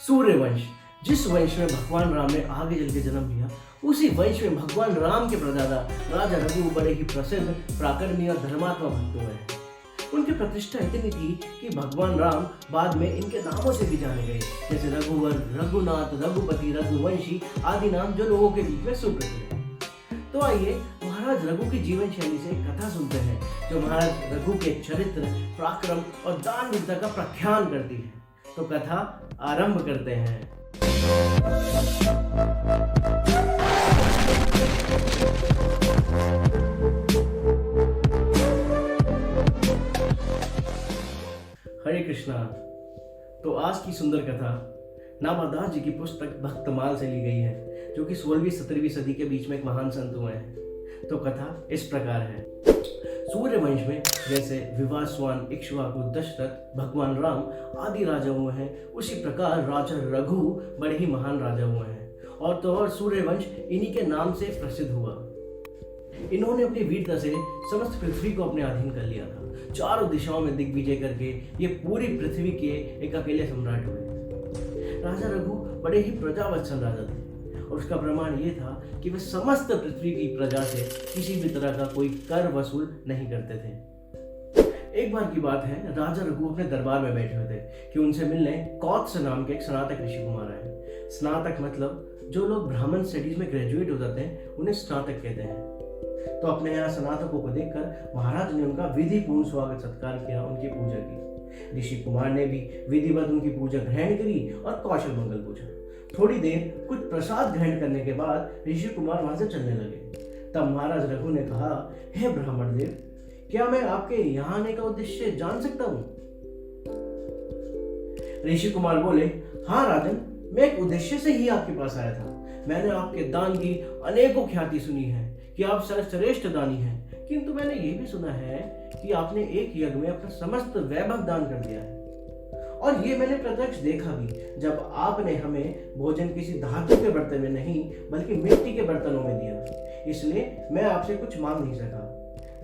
सूर्यवंश, जिस वंश में भगवान राम ने आगे चल के जन्म लिया, उसी वंश में भगवान राम के परदादा राजा रघु बड़े ही प्रसिद्ध पराक्रमी और धर्मात्मा भक्त हुए हैं। उनकी प्रतिष्ठा इतनी थी कि भगवान राम बाद में इनके नामों से भी जाने गए, जैसे रघुवर, रघुनाथ, रघुपति, रघुवंशी आदि नाम जो लोगों के बीच में सुप्रसिद्ध हैं। तो आइए महाराज रघु की जीवन शैली से एक कथा सुनते हैं जो महाराज रघु के चरित्र, पराक्रम और दानवीरता का प्रख्यान करती है। तो कथा आरंभ करते हैं। हरे कृष्णा। तो आज की सुंदर कथा नामादास जी की पुस्तक भक्तमाल से ली गई है, जो कि 16वीं 17वीं सदी के बीच में एक महान संत हुए हैं। तो कथा इस प्रकार है। सूर्यवंश में जैसे विवासवान, इक्ष्वाकु, दशरथ, भगवान राम आदि राजा हुए हैं, उसी प्रकार राजा रघु बड़े ही महान राजा हुए हैं। और तो और सूर्यवंश इन्हीं के नाम से प्रसिद्ध हुआ। इन्होंने अपनी वीरता से समस्त पृथ्वी को अपने अधीन कर लिया था। चारों दिशाओं में दिग्विजय करके ये पूरी पृथ्वी के एक अकेले सम्राट हुए। राजा रघु बड़े ही प्रजावत्सल राजा थे, और उसका प्रमाण ये था कि वे समस्त पृथ्वी की प्रजा से किसी भी तरह का कोई कर वसूल नहीं करते थे। एक बार की बात है, राजा रघु अपने दरबार में बैठे हुए थे कि उनसे मिलने कौत्स नाम के एक स्नातक ऋषि कुमार आए। स्नातक मतलब जो लोग ब्राह्मण स्टडीज में ग्रेजुएट हो जाते हैं, उन्हें स्नातक कहते हैं। तो अपने यहाँ स्नातकों को देखकर महाराज ने उनका विधि पूर्ण स्वागत सत्कार किया, उनकी पूजा की। ऋषि कुमार ने भी विधिवत उनकी पूजा ग्रहण करी और कौशल मंगल पूछा। थोड़ी देर कुछ प्रसाद ग्रहण करने के बाद ऋषि कुमार वहां से चलने लगे। तब महाराज रघु ने कहा, हे ब्राह्मण देव, क्या मैं आपके यहाँ आने का उद्देश्य जान सकता हूँ? ऋषि कुमार बोले, हाँ राजन, मैं एक उद्देश्य से ही आपके पास आया था। मैंने आपके दान की अनेकों ख्याति सुनी है कि आप सर्वश्रेष्ठ दानी हैं, किंतु मैंने ये भी सुना है कि आपने एक यज्ञ में अपना समस्त वैभव दान कर दिया है। और ये मैंने प्रत्यक्ष देखा भी, जब आपने हमें भोजन किसी धातु के बर्तन में नहीं बल्कि मिट्टी के बर्तनों में दिया। इसलिए मैं आपसे कुछ मांग नहीं सका।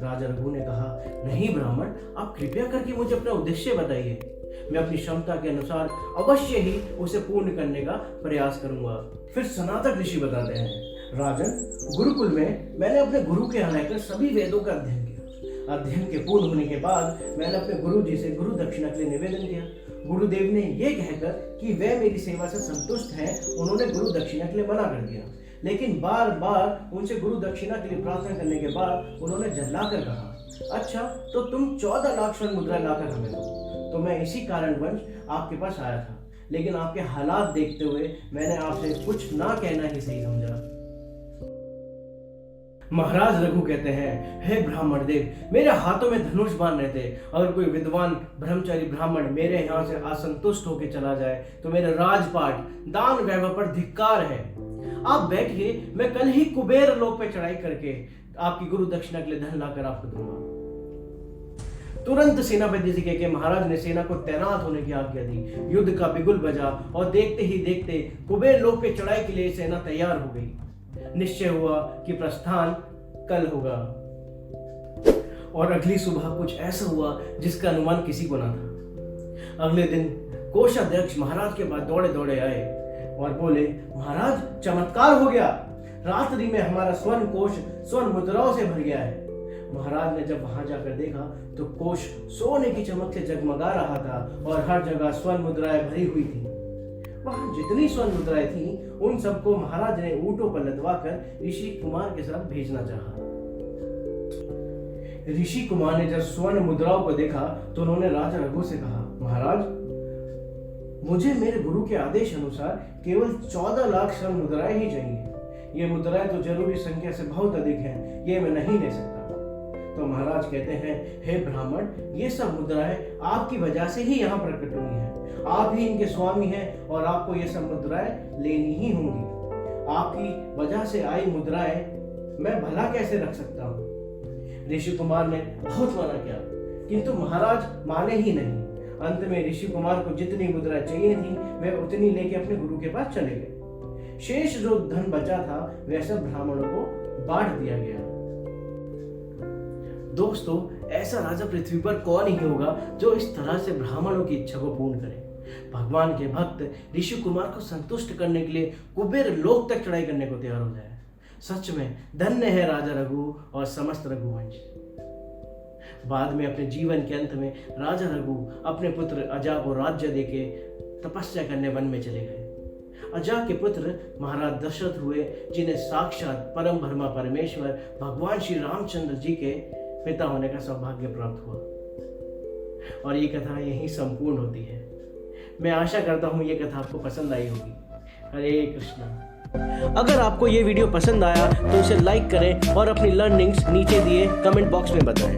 राजा रघु ने कहा, नहीं ब्राह्मण, आप कृपया करके मुझे अपना उद्देश्य बताइए। मैं अपनी क्षमता के अनुसार अवश्य ही उसे पूर्ण करने का प्रयास करूंगा। फिर स्नातक ऋषि बताते हैं, राजन, गुरुकुल में मैंने अपने गुरु के यहाँ रहकर सभी वेदों का अध्ययन किया। अध्ययन के पूर्ण होने के बाद मैंने अपने गुरु जी से गुरु दक्षिणा के लिए निवेदन किया। गुरुदेव ने ये कहकर कि वे मेरी सेवा से संतुष्ट हैं, उन्होंने गुरु दक्षिणा के लिए मना कर दिया। लेकिन बार बार उनसे गुरु दक्षिणा के लिए प्रार्थना करने के बाद उन्होंने झल्लाकर कहा, अच्छा तो तुम 14 लाख स्वर्ण मुद्रा लाकर हमें दो। तो मैं इसी कारणवश आपके पास आया था, लेकिन आपके हालात देखते हुए मैंने आपसे कुछ ना कहना ही सही समझा। महाराज रघु कहते हैं, हे ब्राह्मण देव, मेरे हाथों में धनुष बाण रहते। अगर कोई विद्वान ब्रह्मचारी ब्राह्मण मेरे यहाँ से असंतुष्ट होकर चला जाए तो मेरे राजपाट दान वैभव पर धिक्कार है। आप बैठिए, मैं कल ही कुबेर लोक पे चढ़ाई करके आपकी गुरु दक्षिणा के लिए धन लाकर आपको दूंगा। तुरंत सेनापति जी के महाराज ने सेना को तैनात होने की आज्ञा दी। युद्ध का बिगुल बजा और देखते ही देखते कुबेर लोक पे चढ़ाई के लिए सेना तैयार हो गई। निश्चय हुआ कि प्रस्थान कल होगा, और अगली सुबह कुछ ऐसा हुआ जिसका अनुमान किसी को ना था। अगले दिन कोषाध्यक्ष महाराज के पास दौड़े दौड़े आए और बोले, महाराज, चमत्कार हो गया। रात्रि में हमारा स्वर्ण कोष स्वर्ण मुद्राओं से भर गया है। महाराज ने जब वहां जाकर देखा तो कोष सोने की चमक से जगमगा रहा था और हर जगह स्वर्ण मुद्राएं भरी हुई थी। वहां जितनी स्वर्ण मुद्राएं थी, उन सबको महाराज ने ऊंटों पर लदवाकर ऋषि कुमार के साथ भेजना चाहा। ऋषि कुमार ने जब स्वर्ण मुद्राओं को देखा तो उन्होंने राजा रघु से कहा, महाराज, मुझे मेरे गुरु के आदेश अनुसार केवल 14 लाख स्वर्ण मुद्राएं ही चाहिए। ये मुद्राएं तो जरूरी संख्या से बहुत अधिक हैं, ये मैं नहीं ले सकता। तो महाराज कहते हैं, हे ब्राह्मण, ये सब मुद्राएं आपकी वजह से ही यहाँ प्रकट हुई हैं। आप ही इनके स्वामी हैं और आपको ये सब मुद्राएं लेनी ही होंगी। आपकी वजह से आई मुद्राएं मैं भला कैसे रख सकता हूँ? ऋषि कुमार ने बहुत मना किया, किंतु महाराज माने ही नहीं। अंत में ऋषि कुमार को जितनी मुद्राएं चाहिए थी, वे उतनी लेके अपने गुरु के पास चले गए। शेष जो धन बचा था वह सब ब्राह्मणों को बांट दिया गया। दोस्तों, ऐसा राजा पृथ्वी पर कौन ही होगा जो इस तरह से ब्राह्मणों की इच्छा को पूर्ण करे। भगवान के भक्त ऋषि कुमार को संतुष्ट करने के लिए कुबेर लोक तक चढ़ाई करने को तैयार हो जाए। सच में धन्य है राजा रघु और समस्त रघुवंश। बाद में अपने जीवन के अंत में राजा रघु अपने पुत्र अजा को राज्य देके तपस्या करने वन में चले गए। अजा के पुत्र महाराज दशरथ हुए, जिन्हें साक्षात परम ब्रह्मा परमेश्वर भगवान श्री रामचंद्र जी के पिता होने का सौभाग्य प्राप्त हुआ। और ये कथा यहीं संपूर्ण होती है। मैं आशा करता हूँ ये कथा आपको पसंद आई होगी। हरे कृष्णा। अगर आपको ये वीडियो पसंद आया तो इसे लाइक करें और अपनी लर्निंग्स नीचे दिए कमेंट बॉक्स में बताएं।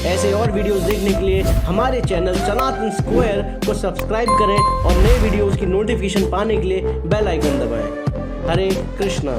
ऐसे और वीडियोस देखने के लिए हमारे चैनल सनातन स्क्वायर को सब्सक्राइब करें और नए वीडियोस की नोटिफिकेशन पाने के लिए बेल आइकन दबाएं। हरे कृष्णा।